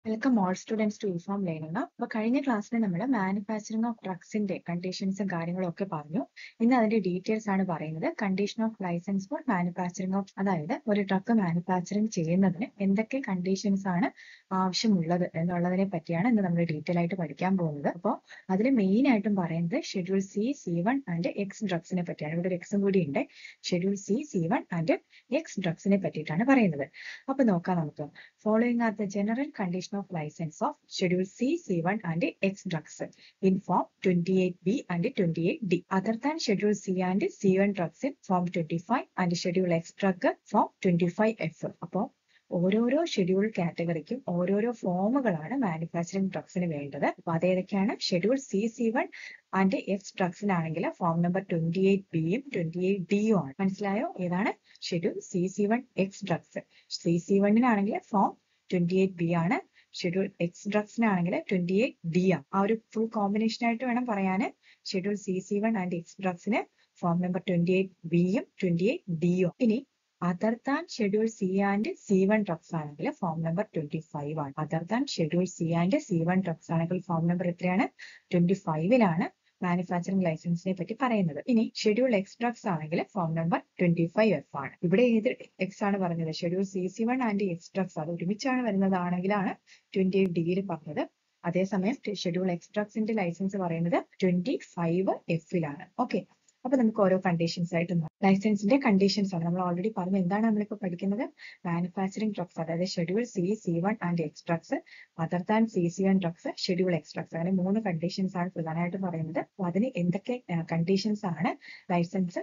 Welcome all students to inform learning. അപ്പൊ കഴിഞ്ഞ ക്ലാസ്സിൽ നമ്മൾ മാനുഫാക്ചറിംഗ് ഓഫ് ഡ്രഗ്സിന്റെ കണ്ടീഷൻസും കാര്യങ്ങളും ഒക്കെ പറഞ്ഞു. ഇന്ന് അതിന്റെ ഡീറ്റെയിൽസ് ആണ് പറയുന്നത്. Condition of licence for manufacturing of, അതായത് ഒരു ഡ്രഗ് മാനുഫാക്ചറിംഗ് ചെയ്യുന്നതിന് എന്തൊക്കെ കണ്ടീഷൻസ് ആണ് ആവശ്യമുള്ളത് എന്നുള്ളതിനെ പറ്റിയാണ് ഇന്ന് നമ്മൾ ഡീറ്റെയിൽ ആയിട്ട് പഠിക്കാൻ പോകുന്നത്. അപ്പോൾ അതിൽ മെയിൻ ആയിട്ടും പറയുന്നത് ഷെഡ്യൂൾ C1 ആൻഡ് എക്സ് ഡ്രഗ്സിനെ പറ്റിയാണ്. ഇവിടെ ഒരു എക്സും കൂടി ഉണ്ട്. ഷെഡ്യൂൾ C1 ആൻഡ് എക്സ് ഡ്രഗ്സിനെ പറ്റിയിട്ടാണ് പറയുന്നത്. അപ്പൊ നോക്കാം നമുക്ക്. Following are the general condition of license of Schedule C, C1 and X drugs in Form 28B and 28D. Other than Schedule C and C1 drugs in Form 25 and Schedule X drug Form 25F. അപ്പോൾ ഓരോരോ schedule കാറ്റഗറിക്കും ഓരോരോ ഫോമുകളാണ് manufacturing ഡ്രഗ്സിന് വേണ്ടത്. അപ്പൊ അതേതൊക്കെയാണ്? Schedule C1 and X ഡ്രഗ്സിനാണെങ്കിൽ form number 28Bയും 28Dയും ആണ്. മനസ്സിലായോ? ഏതാണ്? Schedule C1 X drugs. C1നാണെങ്കിൽ ഫോം 28B ആണ്. ഷെഡ്യൂൾ എക്സ് ഡ്രഗ്സിനാണെങ്കിൽ 28D ആണ്. ആ ഒരു ഫുൾ കോമ്പിനേഷൻ ആയിട്ട് വേണം പറയാന്. ഷെഡ്യൂൾ C1 ആൻഡ് എക്സ് ഡ്രഗ്സിന് ഫോം നമ്പർ 28Bയും 28Dയും. ഇനി other than schedule C and C1 drugs ആണെങ്കിൽ ഫോം നമ്പർ 25 ആണ്. Other than schedule C and C1 drugs ആണെങ്കിൽ ഫോം നമ്പർ എത്രയാണ്? 25ലാണ് മാനുഫാക്ചറിംഗ് ലൈസൻസിനെ പറ്റി പറയുന്നത്. ഇനി ഷെഡ്യൂൾ എക്സ് ഡ്രഗ്സ് ആണെങ്കിൽ ഫോം നമ്പർ 25F ആണ്. ഇവിടെ ഏത് എക്സ് ആണ് പറഞ്ഞത്? Schedule C1 and X drugs അത് ഒരുമിച്ചാണ് വരുന്നതാണെങ്കിലാണ് 28Dയിൽ പറഞ്ഞത്. അതേസമയം ഷെഡ്യൂൾ എക്സ് ഡ്രഗ്സിന്റെ ലൈസൻസ് പറയുന്നത് 25Fലാണ്. ഓക്കെ, അപ്പൊ നമുക്ക് ഓരോ കണ്ടീഷൻസ് ആയിട്ട് ലൈസൻസിന്റെ കണ്ടീഷൻസ് ആണ് നമ്മൾ ഓൾറെഡി പറഞ്ഞു. എന്താണ് നമ്മളിപ്പോ പഠിക്കുന്നത്? മാനുഫാക്ചറിംഗ് ഡ്രഗ്സ്, അതായത് schedule C1 and X drugs, other than C1 drugs, schedule X drugs, അങ്ങനെ 3 കണ്ടീഷൻസ് ആണ് പ്രധാനമായിട്ട് പറയുന്നത്. അപ്പൊ അതിന് എന്തൊക്കെ കണ്ടീഷൻസ് ആണ് ലൈസൻസ്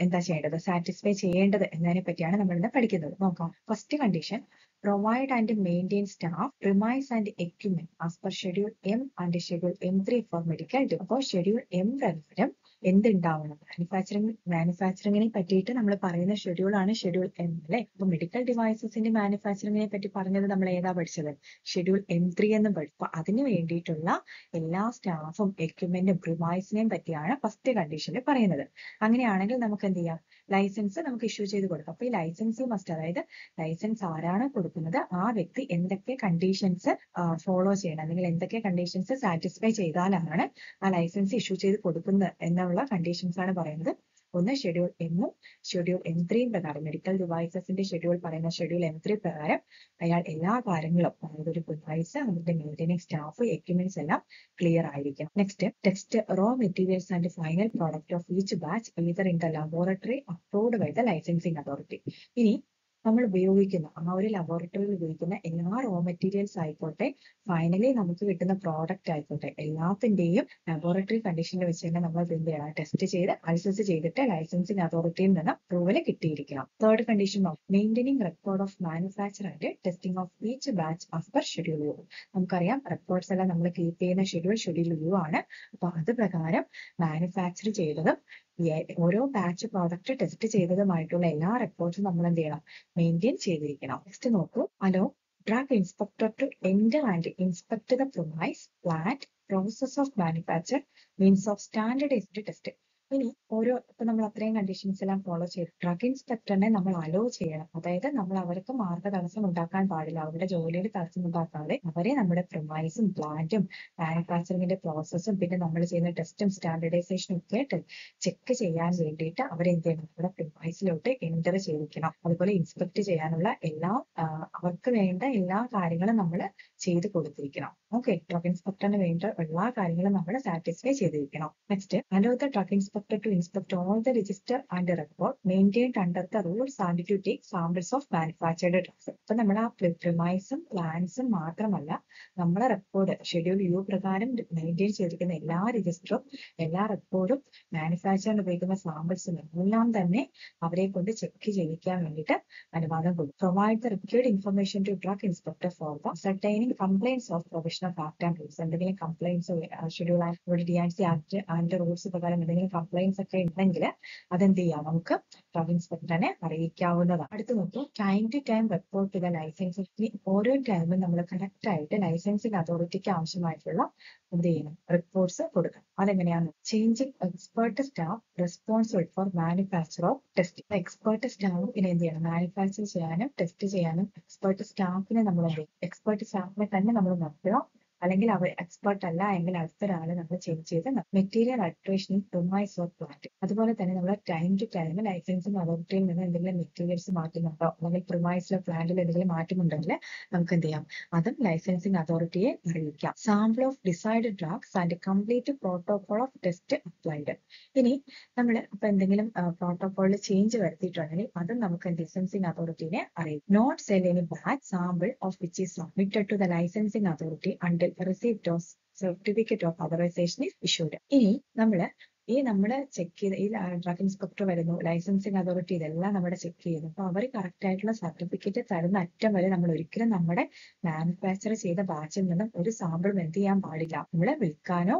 എന്താ ചെയ്യേണ്ടത്, സാറ്റിസ്ഫൈ ചെയ്യേണ്ടത് എന്നതിനെ പറ്റിയാണ് നമ്മൾ ഇന്ന് പഠിക്കുന്നത്. നോക്കാം. First condition, provide and maintain staff, premise and equipment as per Schedule M and Schedule M3 for medical devices. അപ്പോൾ ഷെഡ്യൂൾ M പ്രകാരം എന്തുണ്ടാവണം? മാനുഫാക്ചറിങ്ങിനെ പറ്റിയിട്ട് നമ്മൾ പറയുന്ന ഷെഡ്യൂൾ ആണ് ഷെഡ്യൂൾ M അല്ലെ. അപ്പൊ മെഡിക്കൽ ഡിവൈസസിന്റെ മാനുഫാക്ചറിങ്ങിനെ പറ്റി പറഞ്ഞത് നമ്മൾ ഏതാ പഠിച്ചത്? ഷെഡ്യൂൾ M3 എന്ന് പഠിച്ചു. അപ്പൊ അതിന് വേണ്ടിയിട്ടുള്ള എല്ലാ സ്റ്റാഫും എക്യുപ്മെന്റും പ്രിമൈസിനെയും പറ്റിയാണ് ഫസ്റ്റ് കണ്ടീഷനിൽ പറയുന്നത്. അങ്ങനെയാണെങ്കിൽ നമുക്ക് എന്ത് ചെയ്യാം? ലൈസൻസ് നമുക്ക് ഇഷ്യൂ ചെയ്ത് കൊടുക്കാം. അപ്പൊ ഈ ലൈസൻസ് മസ്റ്റ്, അതായത് ലൈസൻസ് ആരാണ് കൊടുക്കുന്നത് ആ വ്യക്തി എന്തൊക്കെ കണ്ടീഷൻസ് ഫോളോ ചെയ്യണം, അല്ലെങ്കിൽ എന്തൊക്കെ കണ്ടീഷൻസ് സാറ്റിസ്ഫൈ ചെയ്താലാണ് ആ ലൈസൻസ് ഇഷ്യൂ ചെയ്ത് കൊടുക്കുന്നത് എന്നുള്ള കണ്ടീഷൻസ് ആണ് പറയുന്നത്. ഒന്ന് ഷെഡ്യൂൾ എമ്മും ഷെഡ്യൂൾ M3 പ്രകാരം, മെഡിക്കൽ ഡിവൈസസിന്റെ ഷെഡ്യൂൾ പറയുന്ന ഷെഡ്യൂൾ M3 പ്രകാരം അയാൾ എല്ലാ കാര്യങ്ങളും, അതായത് ഒരു ഡിവൈസ്, അതിന്റെ മെയിൻ്റെനിങ് സ്റ്റാഫ്, എക്യുപ്മെന്റ്സ് എല്ലാം ക്ലിയർ ആയിരിക്കും. Next, test raw materials and final product of each batch either in the laboratory approved by the licensing authority. ഇനി നമ്മൾ ഉപയോഗിക്കുന്ന ആ ഒരു ലബോറട്ടറിയിൽ ഉപയോഗിക്കുന്ന എല്ലാ റോ മെറ്റീരിയൽസ് ആയിക്കോട്ടെ, ഫൈനലി നമുക്ക് കിട്ടുന്ന പ്രോഡക്റ്റ് ആയിക്കോട്ടെ, എല്ലാത്തിന്റെയും ലബോറട്ടറി കണ്ടീഷനിൽ വെച്ച് തന്നെ നമ്മൾ എന്ത് ചെയ്യണം? ടെസ്റ്റ് ചെയ്ത് അസസ് ചെയ്തിട്ട് ലൈസൻസിംഗ് അതോറിറ്റിയിൽ നിന്ന് അപ്രൂവൽ കിട്ടിയിരിക്കണം. Third condition of maintaining record of manufacture and testing of each batch as per schedule U. നമുക്കറിയാം റെക്കോർഡ്സ് എല്ലാം നമ്മൾ കീപ്പ് ചെയ്യുന്ന ഷെഡ്യൂൾ U ആണ്. അപ്പൊ അത് പ്രകാരം മാനുഫാക്ചർ ചെയ്തതും ഓരോ ബാച്ച് പ്രോഡക്റ്റ് ടെസ്റ്റ് ചെയ്തതുമായിട്ടുള്ള എല്ലാ റെക്കോർഡ്സും നമ്മൾ എന്ത് ചെയ്യണം? മെയിൻറ്റെയിൻ ചെയ്തിരിക്കണം. നെക്സ്റ്റ് നോക്കൂ. Allow drug inspector to enter and inspect the premise, plant, process of manufacture, means of standardised test. ഇനി ഇപ്പൊ നമ്മൾ അത്രയും കണ്ടീഷൻസ് എല്ലാം ഫോളോ ചെയ്ത് ഡ്രഗ് ഇൻസ്പെക്ടറിനെ നമ്മൾ അലോ ചെയ്യണം. അതായത് നമ്മൾ അവർക്ക് മാർഗ തടസ്സം ഉണ്ടാക്കാൻ പാടില്ല. അവരുടെ ജോലിയിൽ തടസ്സം ഉണ്ടാക്കാതെ അവരെ നമ്മുടെ പ്രിമൈസും പ്ലാന്റും മാനുഫാക്ചറിങ്ങിന്റെ പ്രോസസ്സും പിന്നെ നമ്മൾ ചെയ്യുന്ന ടെസ്റ്റും സ്റ്റാൻഡേർഡൈസേഷനും ഒക്കെ ചെക്ക് ചെയ്യാൻ വേണ്ടിയിട്ട് അവരെന്ത് ചെയ്യണം? നമ്മുടെ പ്രിമൈസിലോട്ട് എൻ്റർ ചെയ്തിരിക്കണം. അതുപോലെ ഇൻസ്പെക്ട് ചെയ്യാനുള്ള അവർക്ക് വേണ്ട എല്ലാ കാര്യങ്ങളും നമ്മൾ ചെയ്ത് കൊടുത്തിരിക്കണം. ഓക്കെ, ഡ്രഗ് ഇൻസ്പെക്ടറിന് വേണ്ട എല്ലാ കാര്യങ്ങളും നമ്മൾ സാറ്റിസ്ഫൈ ചെയ്തിരിക്കണം. Next, allow the drug inspector to inspect all the register and record maintained under the rules and to take samples of manufactured drugs. അപ്പൊ നമ്മൾ ആ പ്രിമൈസും പ്ലാൻസും മാത്രമല്ല, നമ്മളെ റെക്കോർഡ് ഷെഡ്യൂൾ U പ്രകാരം മെയിൻറ്റെയിൻ ചെയ്തിരിക്കുന്ന എല്ലാ രജിസ്റ്ററും എല്ലാ റെക്കോർഡും മാനുഫാക്ചറിന് ഉപയോഗിക്കുന്ന സാമ്പിൾസും എല്ലാം തന്നെ അവരെ കൊണ്ട് ചെക്ക് ചെയ്യിക്കാൻ വേണ്ടിയിട്ട് അനുവാദം കൊടുക്കും. Provide the required information to drug inspector for the ascertaining compliance of provision of act and rules. എന്തെങ്കിലും compliance schedule D&C act and rules പ്രകാരം എന്തെങ്കിലും കംപ്ലൈൻസ് ഒക്കെ ഉണ്ടെങ്കിൽ അതെന്ത് ചെയ്യാം, നമുക്ക് ഡ്രഗ് ഇൻസ്പെക്ടറിനെ അറിയിക്കാവുന്നതാണ്. അടുത്ത് നോക്കൂ, ടൈം ടു ടൈം റിപ്പോർട്ട് ചെയ്ത ലൈസൻസിന് ഓരോ ടൈമും നമ്മൾ കറക്റ്റ് ആയിട്ട് ലൈസൻസിംഗ് അതോറിറ്റിക്ക് ആവശ്യമായിട്ടുള്ള എന്ത് ചെയ്യണം, റിപ്പോർട്ട്സ് കൊടുക്കണം. അതെങ്ങനെയാണ്? Changing expert staff responsible for manufacture of test. Expert സ്റ്റാഫിനെ എന്ത് ചെയ്യണം, മാനുഫാക്ചർ ചെയ്യാനും ടെസ്റ്റ് ചെയ്യാനും എക്സ്പേർട്ട് സ്റ്റാഫിനെ നമ്മൾ എന്ത് ചെയ്യും, എക്സ്പേർട്ട് സ്റ്റാഫിനെ തന്നെ നമ്മൾ നിർത്തുക. അല്ലെങ്കിൽ അവർ എക്സ്പേർട്ട് അല്ല എങ്കിൽ അടുത്തൊരാളെ നമ്മൾ ചേഞ്ച് ചെയ്ത് material alteration premise of plant. അതുപോലെ തന്നെ നമ്മൾ ടൈം ടു ടൈം ലൈസൻസിംഗ് അതോറിറ്റിയിൽ നിന്ന് എന്തെങ്കിലും മെറ്റീരിയൽസ് മാറ്റുന്നുണ്ടോ അല്ലെങ്കിൽ പ്രിമൈസിലെ പ്ലാന്റിൽ എന്തെങ്കിലും മാറ്റമുണ്ടെങ്കിൽ നമുക്ക് എന്ത് ചെയ്യാം, അതും ലൈസൻസിംഗ് അതോറിറ്റിയെ അറിയിക്കാം. Sample of decide drugs and complete protocol of test applied. ഇനി നമ്മൾ ഇപ്പൊ എന്തെങ്കിലും പ്രോട്ടോകോളിൽ ചേഞ്ച് വരുത്തിയിട്ടുണ്ടെങ്കിൽ അതും നമുക്ക് ലൈസൻസിംഗ് അതോറിറ്റിനെ അറിയിക്കും. Not sell any batch sample of which is submitted to the licensing authority until receipt of certificate of authorisation is issued. ഇനി നമ്മള് ചെക്ക് ചെയ്ത് ഈ ഡ്രഗ് ഇൻസ്പെക്ടർ വരുന്നു, ലൈസൻസിംഗ് അതോറിറ്റി ഇതെല്ലാം നമ്മുടെ ചെക്ക് ചെയ്യുന്നു. അപ്പൊ അവർ കറക്റ്റ് ആയിട്ടുള്ള സർട്ടിഫിക്കറ്റ് തരുന്ന അറ്റം വരെ നമ്മൾ ഒരിക്കലും നമ്മുടെ മാനുഫാക്ചർ ചെയ്ത ബാച്ചിൽ നിന്നും ഒരു സാമ്പിൾ എന്ത് ചെയ്യാൻ പാടില്ല, നമ്മള് വിൽക്കാനോ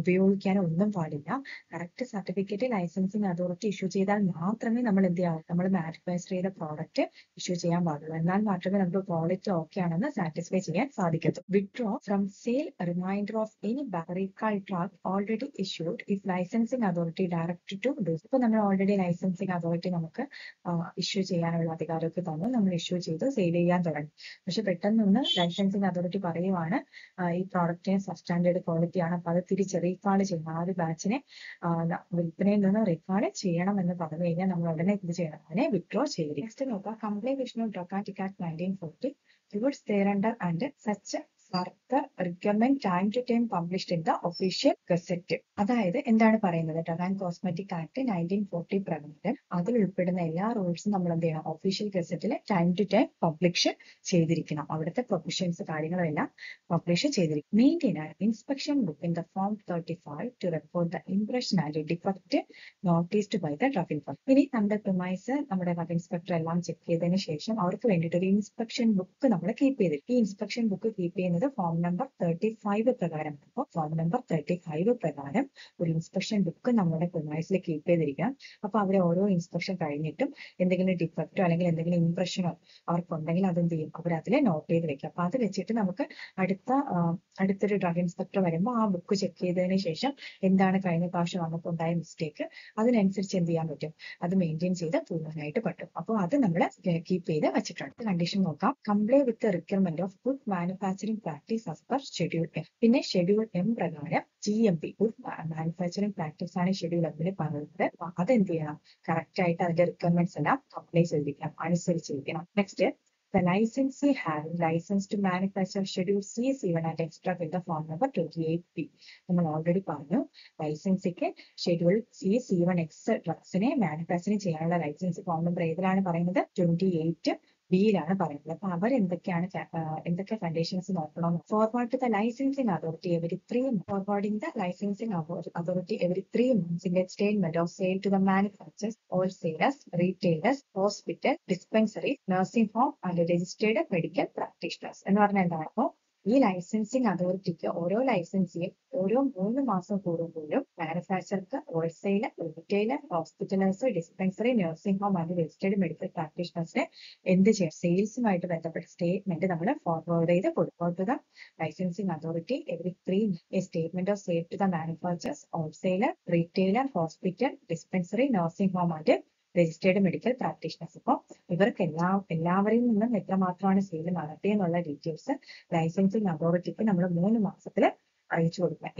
ഉപയോഗിക്കാനോ ഒന്നും പാടില്ല. Correct certificate licensing authority issue ചെയ്താൽ മാത്രമേ നമ്മൾ എന്ത് ചെയ്യാവൂ, നമ്മൾ മാനുഫാക്ചർ ചെയ്ത പ്രോഡക്റ്റ് ഇഷ്യൂ ചെയ്യാൻ പാടുള്ളൂ. എന്നാൽ മാത്രമേ നമുക്ക് പ്രോഡക്റ്റ് ഓക്കെ ആണെന്ന് സാറ്റിസ്ഫൈ ചെയ്യാൻ സാധിക്കൂ. Withdraw from sale reminder of any recall drug already issued if licensing authority direct to do. ഇപ്പൊ നമ്മൾ ഓൾറെഡി ലൈസൻസിംഗ് അതോറിറ്റി നമുക്ക് ഇഷ്യൂ ചെയ്യാനുള്ള അധികാരമൊക്കെ തന്നു, നമ്മൾ ഇഷ്യൂ ചെയ്ത് സെയിൽ ചെയ്യാൻ തുടങ്ങി. പക്ഷെ പെട്ടെന്നൊന്ന് ലൈസൻസിംഗ് അതോറിറ്റി പറയുവാണ് ഈ പ്രോഡക്റ്റിന് സബ്സ്റ്റാൻഡേർഡ് ക്വാളിറ്റി ആണ്, അപ്പൊ അത് തിരിച്ച് റീകാൾ ചെയ്യണം, ആ ഒരു ബാച്ചിനെ വിൽപ്പനയിൽ നിന്ന് റീകാൾ ചെയ്യണം എന്ന് പറഞ്ഞു കഴിഞ്ഞാൽ നമ്മൾ ഉടനെ എന്ത് ചെയ്യണം, അതിനെ വിഡ്രോ ചെയ്യും. നെക്സ്റ്റ് നോക്കാം, complaint of drug act 1940 towards thereunder and such further requirement time to time published in the official gazette. അതായത് എന്താണ് പറയുന്നത്, ഡ്രഗ് ആൻഡ് കോസ്മെറ്റിക് ആക്ട് 1940 പ്രകാരം അതിൽ ഉൾപ്പെടുന്ന എല്ലാ റൂൾസും നമ്മൾ എന്ത് ചെയ്യണം, ഒഫീഷ്യൽ ഗസറ്റിൽ ടൈം ടു ടൈം പബ്ലിഷ് ചെയ്തിരിക്കണം. അവിടുത്തെ പ്രൊവിഷൻസ് കാര്യങ്ങളെല്ലാം പബ്ലിഷ് ചെയ്തിരിക്കും. Maintain inspection book in the form 35 to report the impression and defect noticed by the drug inspector. ഇനി നമ്മുടെ പ്രിമൈസ് നമ്മുടെ ഡ്രഗ് ഇൻസ്പെക്ടർ എല്ലാം ചെക്ക് ചെയ്തതിന് ശേഷം അവർക്ക് വേണ്ടിയിട്ട് ഒരു ഇൻസ്പെക്ഷൻ ബുക്ക് നമ്മൾ കീപ്പ് ചെയ്തിരിക്കും. ഈ ഇൻസ്പെക്ഷൻ ബുക്ക് കീപ്പ് ചെയ്യുന്നത് ഫോം നമ്പർ 35 പ്രകാരം. അപ്പോൾ ഫോം നമ്പർ 35 പ്രകാരം ഒരു ഇൻസ്പെക്ഷൻ ബുക്ക് നമ്മുടെ പ്രിമൈസിൽ കീപ്പ് ചെയ്തിരിക്കണം. അപ്പൊ അവർ ഓരോ ഇൻസ്പെക്ഷൻ കഴിഞ്ഞിട്ടും എന്തെങ്കിലും ഡിഫക്റ്റോ അല്ലെങ്കിൽ എന്തെങ്കിലും ഇംപ്രഷനോ അവർക്കുണ്ടെങ്കിൽ അതെന്ത് ചെയ്യും, അവർ അതിൽ നോട്ട് ചെയ്ത് വെക്കും. അപ്പൊ അത് വെച്ചിട്ട് നമുക്ക് അടുത്തൊരു ഡ്രഗ് ഇൻസ്പെക്ടർ വരുമ്പോൾ ആ ബുക്ക് ചെക്ക് ചെയ്തതിന് ശേഷം എന്താണ് കഴിഞ്ഞ പ്രാവശ്യം വന്നപ്പോൾ ഉണ്ടായ മിസ്റ്റേക്ക്, അതിനനുസരിച്ച് എന്ത് ചെയ്യാൻ പറ്റും, അത് മെയിൻറ്റെയിൻ ചെയ്ത് പോകാനായിട്ട് പറ്റും. അപ്പോൾ അത് നമ്മൾ കീപ്പ് ചെയ്ത് വെച്ചിട്ടുണ്ട്. കണ്ടീഷൻ നോക്കാം, comply with requirement of good manufacturing practice as per schedule M. പിന്നെ ഷെഡ്യൂൾ എം പ്രകാരം GMP ഗുഡ് മാനുഫാക്ചറിംഗ് പ്രാക്ടീസ് ആണ് ഷെഡ്യൂൾ എമ്മിൽ പറയുന്നത്. അതെന്ത് ചെയ്യണം, കറക്റ്റ് ആയിട്ട് അതിന്റെ റിക്വയർമെന്റ്സ് എല്ലാം അപ്ലൈ ചെയ്തിരിക്കണം, അനുസരിച്ചിരിക്കണം. Next, the licensee having license to manufacture schedule C1 and extract in the form number 28B. നമ്മൾ ഓൾറെഡി പറഞ്ഞു, ലൈസൻസിക്ക് ഷെഡ്യൂൾ C1 എക്സ് ഡ്രഗ്സിനെ മാനുഫാക്ചറിങ് ചെയ്യാനുള്ള ലൈസൻസ് ഫോം നമ്പർ ഏതിലാണ് പറയുന്നത്, 28B പറയുന്നത്. അപ്പൊ അവർ എന്തൊക്കെ കണ്ടീഷൻസ് നോക്കണം, forward the licensing authority every 3 months. Forwarding the licensing authority every 3 months in the statement of sale to the manufacturers, wholesalers, retailers, hospital, dispensary, nursing home and registered medical practitioners. എന്ന് പറഞ്ഞാൽ എന്താണ്, അപ്പോ ഈ licensing അതോറിറ്റിക്ക് ഓരോ ലൈസൻസിയും ഓരോ 3 മാസം കൂടുമ്പോഴും മാനുഫാക്ചർക്ക്, wholesaler, retailer, hospitalers, dispensary, nursing home and registered medical പ്രാക്ടീഷണേഴ്സിനെ എന്ത് ചെയ്യും, സെയിൽസുമായിട്ട് ബന്ധപ്പെട്ട സ്റ്റേറ്റ്മെന്റ് നമ്മൾ ഫോർവേഡ് ചെയ്ത് കൊടുക്കുക. Licensing authority every 3 months statement of sale to the manufacturers, wholesaler, retailer, hospital, dispensary, nursing home and registered medical practitioners. അപ്പോൾ ഇവർക്ക് എല്ലാവരിൽ നിന്നും എത്രമാത്രമാണ് സെയിൽ നടത്തിയെന്നുള്ള ഡീറ്റെയിൽസ് ലൈസൻസിംഗ് അതോറിറ്റിക്ക് നമ്മൾ 3 മാസത്തിൽ അയച്ചു കൊടുക്കുക.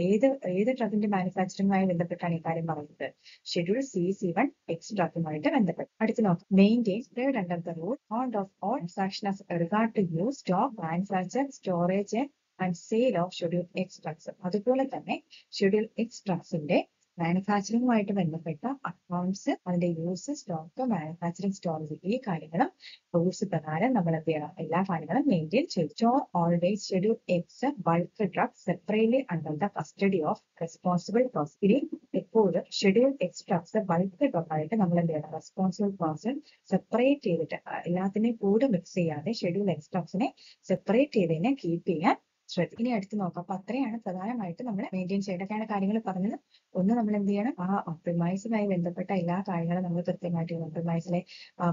ഏത് ഡ്രഗിന്റെ മാനുഫാക്ചറിംഗുമായി ബന്ധപ്പെട്ടാണ് ഈ കാര്യം പറയുന്നത്, ഷെഡ്യൂൾ C1 എക്സ് ഡ്രഗുമായിട്ട് ബന്ധപ്പെട്ട്. അടുത്ത് നോക്കാം, maintain trade under the rule on of all transactions regard to use, stock, manufacture, storage and sale of schedule X drugs. അതുപോലെ തന്നെ ഷെഡ്യൂൾ എക്സ് ഡ്രഗ്സിന്റെ മാനുഫാക്ചറിംഗുമായിട്ട് ബന്ധപ്പെട്ട അക്കൗണ്ട്സ്, അതിന്റെ യൂസ്, സ്റ്റോക്ക്, മാനുഫാക്ചറിംഗ്, സ്റ്റോറേജ്, ഈ കാര്യങ്ങളും rules പ്രകാരം നമ്മൾ എന്ത് ചെയ്യണം, എല്ലാ കാര്യങ്ങളും മെയിൻറ്റെയിൻ ചെയ്യും. Store always schedule X bulk drugs separately under the custody of responsible person. ഇനി എപ്പോഴും ഷെഡ്യൂൾ എക്സ് ഡ്രഗ്സ് ബൾക്ക് ഡ്രഗായിട്ട് നമ്മൾ എന്ത് ചെയ്യണം, റെസ്പോൺസിബിൾ പേഴ്സൺ സെപ്പറേറ്റ് ചെയ്തിട്ട് എല്ലാത്തിനെയും കൂടെ മിക്സ് ചെയ്യാതെ ഷെഡ്യൂൾ എക്സ് ഡ്രഗ്സിനെ സെപ്പറേറ്റ് ചെയ്തതിനെ കീപ്പ് ചെയ്യാൻ ശ്രദ്ധ. ഇനി അടുത്ത് നോക്കാം. അപ്പൊ അത്രയാണ് പ്രധാനമായിട്ട് നമ്മൾ മെയിൻറ്റെയിൻ ചെയ്യേണ്ടതാണ് കാര്യങ്ങൾ പറഞ്ഞത്. ഒന്ന് നമ്മൾ എന്ത് ചെയ്യണം, ആ പ്രിമൈസുമായി ബന്ധപ്പെട്ട എല്ലാ കാര്യങ്ങളും നമ്മൾ കൃത്യമായിട്ട് പ്രിമൈസിലെ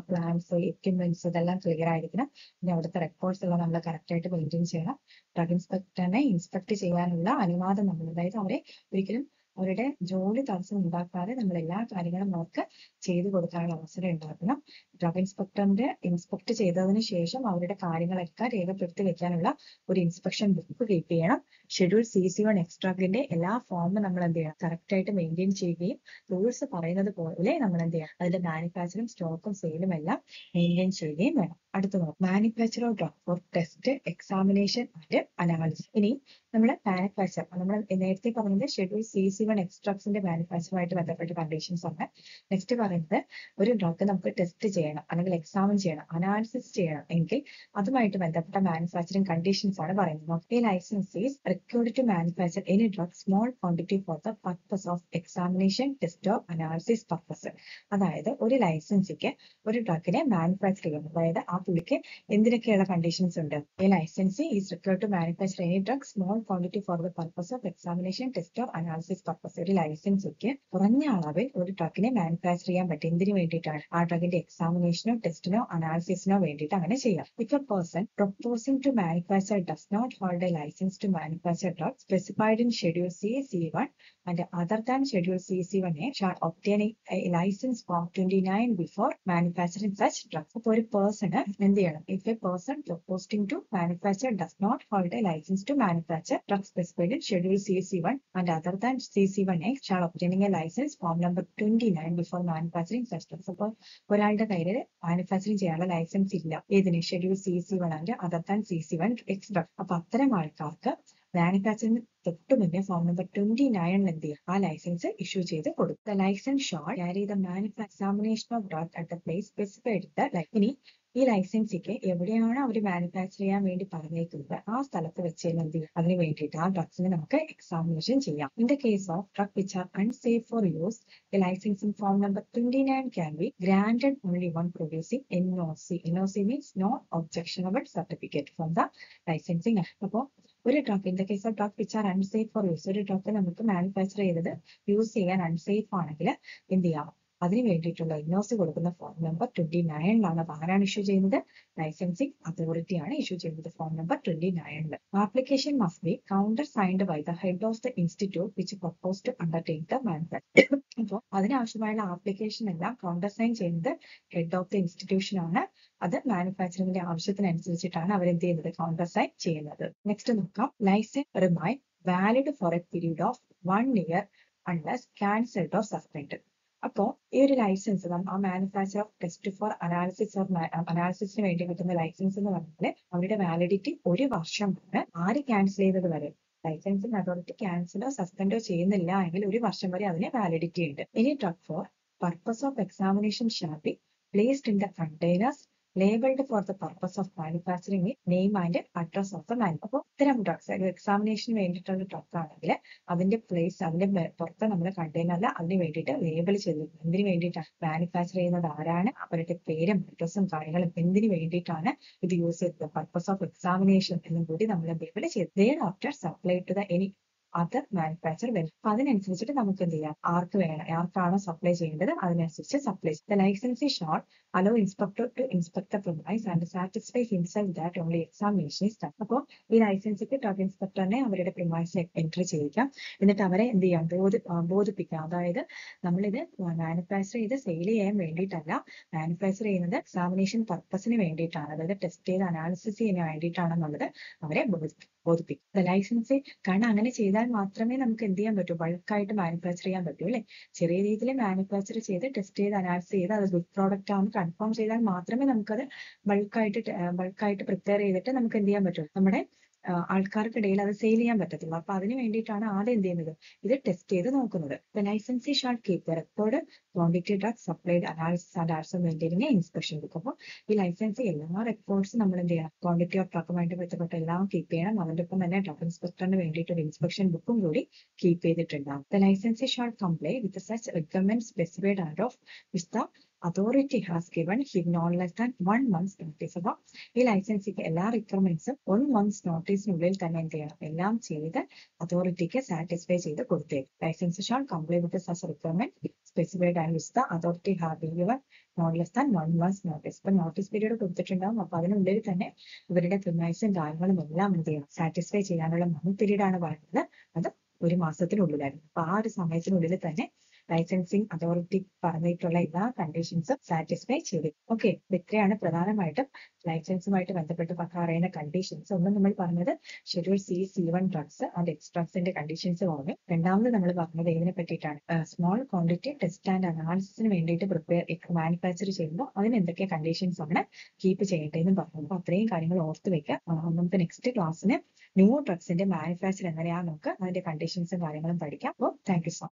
പ്ലാൻസ്, എക്യുപ്മെന്റ്സ് ഇതെല്ലാം ക്ലിയർ ആയിരിക്കണം. പിന്നെ അവിടുത്തെ റെക്കോർഡ്സ് എല്ലാം നമ്മൾ കറക്റ്റ് ആയിട്ട് മെയിൻറ്റെയിൻ ചെയ്യണം. ഡ്രഗ് ഇൻസ്പെക്ടറിനെ ഇൻസ്പെക്ട് ചെയ്യാനുള്ള അനുവാദം നമ്മൾ, അതായത് അവരെ ഒരിക്കലും അവരുടെ ജോലി തടസ്സം ഉണ്ടാക്കാതെ നമ്മൾ എല്ലാ കാര്യങ്ങളും അവർക്ക് ചെയ്തു കൊടുക്കാനുള്ള അവസരം ഉണ്ടാക്കണം. ഡ്രഗ് ഇൻസ്പെക്ടറിന്റെ ഇൻസ്പെക്ട് ചെയ്തതിന് ശേഷം അവരുടെ കാര്യങ്ങളൊക്കെ രേഖപ്പെടുത്തി വെക്കാനുള്ള ഒരു ഇൻസ്പെക്ഷൻ ബുക്ക് കീപ്പ് ചെയ്യണം. ഷെഡ്യൂൾ CC1 എക്സ്ട്രാക്റ്റിന്റെ എല്ലാ ഫോമും നമ്മൾ എന്ത് ചെയ്യണം, കറക്റ്റ് ആയിട്ട് മെയിൻറ്റെയിൻ ചെയ്യുകയും റൂൾസ് പറയുന്നത് പോലെ നമ്മൾ എന്ത് ചെയ്യണം, അതിന്റെ മാനുഫാക്ചറും സ്റ്റോക്കും സെയിലും എല്ലാം മെയിൻറ്റെയിൻ ചെയ്യുകയും വേണം. അടുത്ത നോക്കാം, manufacture of drug for test, examination and analysis. ഇനി നമ്മൾ മാനുഫാക്ചർ, നമ്മൾ നേരത്തെ പറഞ്ഞത് ഷെഡ്യൂൾ CC1 എക്സ്ട്രാക്ട്സിന്റെ മാനുഫാക്ചറുമായിട്ട് ബന്ധപ്പെട്ട കണ്ടീഷൻസ് ആണ്. നെക്സ്റ്റ് പറയുന്നത് ഒരു ഡ്രഗ് നമുക്ക് ടെസ്റ്റ് ചെയ്യണം അല്ലെങ്കിൽ എക്സാമിൻ ചെയ്യണം, അനാലിസിസ് ചെയ്യണം എങ്കിൽ അതുമായിട്ട് ബന്ധപ്പെട്ട മാനുഫാക്ചറിംഗ് കണ്ടീഷൻസ് ആണ് പറയുന്നത്. ഈ licence is required to manufacture any drug small quantity for the purpose of examination, test or analysis purpose. അതായത് ഒരു ലൈസൻസിക്ക് ഒരു ഡ്രഗിനെ മാനുഫാക്ചർ ചെയ്യണം, അതായത് ആ പുള്ളിക്ക് എന്തിനൊക്കെയുള്ള കണ്ടീഷൻസ് ഉണ്ട്. ഈ licence is required to manufacture any drug small quantity for the purpose of examination, test or analysis purpose. ഒരു ലൈസൻസിക്ക് കുറഞ്ഞ അളവിൽ ഒരു ഡ്രഗിനെ മാനുഫാക്ചർ ചെയ്യാൻ പറ്റും. എന്തിനു വേണ്ടിയിട്ടാണ്? ആ ഡ്രഗിന്റെ എക്സാമിനേഷനോ ടെസ്റ്റിനോ അനാലിസിസിനോ വേണ്ടിയിട്ട് അങ്ങനെ ചെയ്യാം. If a person proposing to manufacture does not hold a license to manufacture drugs specified in Schedule C.C.1 and other than Schedule C.C.1A shall obtain a license form 29 before manufacturing such drugs. അപ്പോൾ ഒരു person എന്ത് ചെയ്യണം? If a person proposing to manufacture does not hold a license to manufacture drugs specified in Schedule C.C.1 and other than C.C.1A shall obtaining a license form number 29 before manufacturing such drugs. അപ്പോൾ ഒരാളുടെ കയ്യിൽ manufacturing ചെയ്യാനുള്ള licence ഇല്ല. ഏതിന്? Schedule CC1 and other than CC1 extra. അപ്പൊ അത്തരം ആൾക്കാർക്ക് manufacturing തൊട്ട് മുന്നേ ഫോം നമ്പർ 29 എന്ത് ചെയ്യും? ആ ലൈസൻസ് ഇഷ്യൂ ചെയ്ത് കൊടുക്കും. The licence shall carry the examination of drug at the place specified. ഇനി ഈ ലൈസൻസിക്ക് എവിടെയാണ് അവർ മാനുഫാക്ചർ ചെയ്യാൻ വേണ്ടി പറഞ്ഞേക്കുന്നത് ആ സ്ഥലത്ത് വെച്ച് എന്ത് ചെയ്യും? അതിന് വേണ്ടിയിട്ട് ആ ഡ്രഗ്സിനെ നമുക്ക് എക്സാമിനേഷൻ ചെയ്യാം. In the case of drug which are unsafe for use, the licensing form number 29 can be granted only one producing NOC. NOC means no objectionable certificate from the licensing. അപ്പോൾ ഒരു drug, in the case of drug which are unsafe for use, ഒരു drug നമുക്ക് manufacture ചെയ്തത് use ചെയ്യാൻ unsafe ആണെങ്കിൽ എന്ത് ചെയ്യാം? അതിന് വേണ്ടിയിട്ടുള്ള NOC കൊടുക്കുന്ന ഫോം നമ്പർ 29 അത് ആരാണ് ഇഷ്യൂ ചെയ്യുന്നത്? ലൈസൻസിംഗ് അതോറിറ്റിയാണ് ഇഷ്യൂ ചെയ്യുന്നത് form number 29. Application must be countersigned by the head of the institute which propose to undertake the manufacture. അപ്പോൾ അതിനാവശ്യമായുള്ള ആപ്ലിക്കേഷൻ എല്ലാം കൗണ്ടർ സൈൻ ചെയ്യുന്നത് ഹെഡ് ഓഫ് ദ ഇൻസ്റ്റിറ്റ്യൂഷൻ ആണ്. അത് മാനുഫാക്ചറിംഗിന്റെ ആവശ്യത്തിനനുസരിച്ചിട്ടാണ് അവരെന്ത് ചെയ്യുന്നത്? കൗണ്ടർ സൈൻ ചെയ്യുന്നത്. നെക്സ്റ്റ് നോക്കാം, licence remain valid for a period of 1 year unless cancelled or suspend. അപ്പോ ഈ ഒരു ലൈസൻസ് ആ മാനുഫാക്ചർ ഓഫ് ടെസ്റ്റ് ഫോർ അനാലിസിസിന് വേണ്ടി കിട്ടുന്ന ലൈസൻസ് എന്ന് പറഞ്ഞാൽ അവരുടെ വാലിഡിറ്റി 1 വർഷമാണ്. ആര് ക്യാൻസൽ ചെയ്തത് വരെ? ലൈസൻസിംഗ് അതോറിറ്റി ക്യാൻസലോ സസ്പെൻഡോ ചെയ്യുന്നില്ല എങ്കിൽ 1 വർഷം വരെ അതിന് വാലിഡിറ്റി ഉണ്ട്. ഇനി drug for purpose of examination shall be placed in the containers labeled for the purpose of manufacturing with name and address of the manufacturer. അപ്പോൾ ഇത്തരം ഡ്രഗ്സ് എക്സാമിനേഷന് വേണ്ടിയിട്ടുള്ള ഡ്രഗ് ആണെങ്കിൽ അതിന്റെ പ്ലേസ്, അതിന്റെ പുറത്ത് നമ്മൾ കണ്ടെയ്നറിൽ അതിന് വേണ്ടിയിട്ട് ലേബിൾ ചെയ്തു. എന്തിനു വേണ്ടിയിട്ടാണ്? മാനുഫാക്ചർ ചെയ്യുന്നത് ആരാണ്, അവരുടെ പേരും അഡ്രസ്സും കാര്യങ്ങളും എന്തിനു വേണ്ടിയിട്ടാണ് ഇത് യൂസ് ചെയ്തത്, പർപ്പസ് ഓഫ് എക്സാമിനേഷൻ എന്നും കൂടി നമ്മൾ ലേബിൾ ചെയ്തു. After supply to the any other manufacture well. അപ്പൊ അതിനനുസരിച്ചിട്ട് നമുക്ക് എന്ത് ചെയ്യാം? ആർക്കാണോ സപ്ലൈ ചെയ്യേണ്ടത് അതിനനുസരിച്ച് supply. The licensee shall allow inspector to inspect the premise and satisfy himself that only examination is done. അപ്പോൾ ഈ ലൈസൻസിക്ക് ഡ്രഗ് ഇൻസ്പെക്ടറിനെ അവരുടെ പ്രിമൈസിൽ എൻട്രി ചെയ്യിക്കാം. എന്നിട്ട് അവരെ എന്ത് ചെയ്യാം? ബോധിപ്പിക്കാം. അതായത് നമ്മളിത് മാനുഫാക്ചർ ചെയ്ത് സെയിൽ ചെയ്യാൻ വേണ്ടിയിട്ടല്ല, മാനുഫാക്ചർ ചെയ്യുന്നത് എക്സാമിനേഷൻ പർപ്പസിന് വേണ്ടിയിട്ടാണ്, അതായത് ടെസ്റ്റ് ചെയ്ത് അനാലിസിസ് ചെയ്യാൻ വേണ്ടിയിട്ടാണെന്നുള്ളത് അവരെ ബോധിപ്പിക്കും. ലൈസൻസ്, കാരണം അങ്ങനെ ചെയ്താൽ മാത്രമേ നമുക്ക് എന്ത് ചെയ്യാൻ പറ്റൂ? ബൾക്കായിട്ട് മാനുഫാക്ചർ ചെയ്യാൻ പറ്റൂ അല്ലെ? ചെറിയ രീതിയിൽ മാനുഫാക്ചർ ചെയ്ത് ടെസ്റ്റ് ചെയ്ത് അനാലിസിസ് ചെയ്ത് അത് ഗുഡ് പ്രോഡക്റ്റ് ആണെന്ന് കൺഫേം ചെയ്താൽ മാത്രമേ നമുക്കത് ബൾക്കായിട്ട് പ്രിപ്പയർ ചെയ്തിട്ട് നമുക്ക് എന്ത് ചെയ്യാൻ പറ്റൂ? നമ്മുടെ ആൾക്കാർക്കിടയിൽ അത് സെയിൽ ചെയ്യാൻ പറ്റത്തുള്ളൂ. അപ്പൊ അതിന് വേണ്ടിയിട്ടാണ് ആദ്യം എന്ത് ചെയ്യുന്നത്? ഇത് ടെസ്റ്റ് ചെയ്ത് നോക്കുന്നത്. Licensee shall keep the record quantity drug supplied analysis and also maintaining inspection book. അപ്പോൾ ഈ ലൈസൻസി എല്ലാ റെക്കോർഡ്സും നമ്മൾ എന്ത് ചെയ്യണം? ക്വാണ്ടിറ്റി ഓഫ് ഡ്രഗുമായിട്ട് ബന്ധപ്പെട്ട എല്ലാം കീപ്പ് ചെയ്യണം. അതിന്റെ ഒപ്പം തന്നെ ഡ്രഗ് ഇൻസ്പെക്ടറിന് വേണ്ടിയിട്ട് ഒരു ഇൻസ്പെക്ഷൻ ബുക്കും കൂടി കീപ്പ് ചെയ്തിട്ടുണ്ടാകും. The licensee shall comply with such requirement specified and of which the authority has given him not less than 1 month notice. അപ്പൊ ഈ ലൈസൻസിക്ക് എല്ലാ റിക്വയർമെന്റ്സും 1 month നോട്ടീസിനുള്ളിൽ തന്നെ എന്ത് ചെയ്യണം, എല്ലാം ചെയ്ത് അതോറിറ്റിക്ക് സാറ്റിസ്ഫൈ ചെയ്ത് കൊടുത്തേക്കും. License shall complete with such requirement specified and which the authority have given not less than 1 month notice. ഇപ്പൊ നോട്ടീസ് പീരീഡ് കൊടുത്തിട്ടുണ്ടാവും. അപ്പൊ അതിനുള്ളിൽ തന്നെ ഇവരുടെ പ്രിമൈസും കാര്യങ്ങളും എല്ലാം എന്ത് ചെയ്യണം, സാറ്റിസ്ഫൈ ചെയ്യാനുള്ള മന്ത് പീരീഡ് ആണ് പറയുന്നത്. അത് 1 മാസത്തിനുള്ളിലായിരുന്നു. അപ്പൊ ആ ഒരു സമയത്തിനുള്ളിൽ തന്നെ ലൈസൻസിങ് അതോറിറ്റി പറഞ്ഞിട്ടുള്ള എല്ലാ കണ്ടീഷൻസും സാറ്റിസ്ഫൈ ചെയ്തു. ഓക്കെ, ഇത്രയാണ് പ്രധാനമായിട്ടും ലൈസൻസുമായിട്ട് ബന്ധപ്പെട്ട് പറയുന്ന കണ്ടീഷൻസ്. ഒന്ന് നമ്മൾ പറഞ്ഞത് ഷെഡ്യൂൾ C1 ഡ്രഗ്സ് ആൻഡ് എക്സ്ട്രാക്ട്സിന്റെ കണ്ടീഷൻസ് പറഞ്ഞു. രണ്ടാമത് നമ്മൾ പറഞ്ഞത് ഇതിനെ പറ്റിയിട്ടാണ്, സ്മോൾ ക്വാണ്ടിറ്റി ടെസ്റ്റ് ആൻഡ് അനാലിസിസിന് വേണ്ടിയിട്ട് മാനുഫാക്ചർ ചെയ്യുമ്പോൾ അതിന് എന്തൊക്കെ കണ്ടീഷൻസ് ആണ് കീപ്പ് ചെയ്യേണ്ടതെന്നും പറഞ്ഞു. അപ്പൊ അത്രയും കാര്യങ്ങൾ ഓർത്ത് വെക്കുക. നമുക്ക് നെക്സ്റ്റ് ക്ലാസ്സിന് ന്യൂ ഡ്രഗ്സിന്റെ മാനുഫാക്ചർ എങ്ങനെയാ നമുക്ക് അതിന്റെ കണ്ടീഷൻസും കാര്യങ്ങളും പഠിക്കാം. അപ്പോൾ താങ്ക് യു സോ മച്ച്.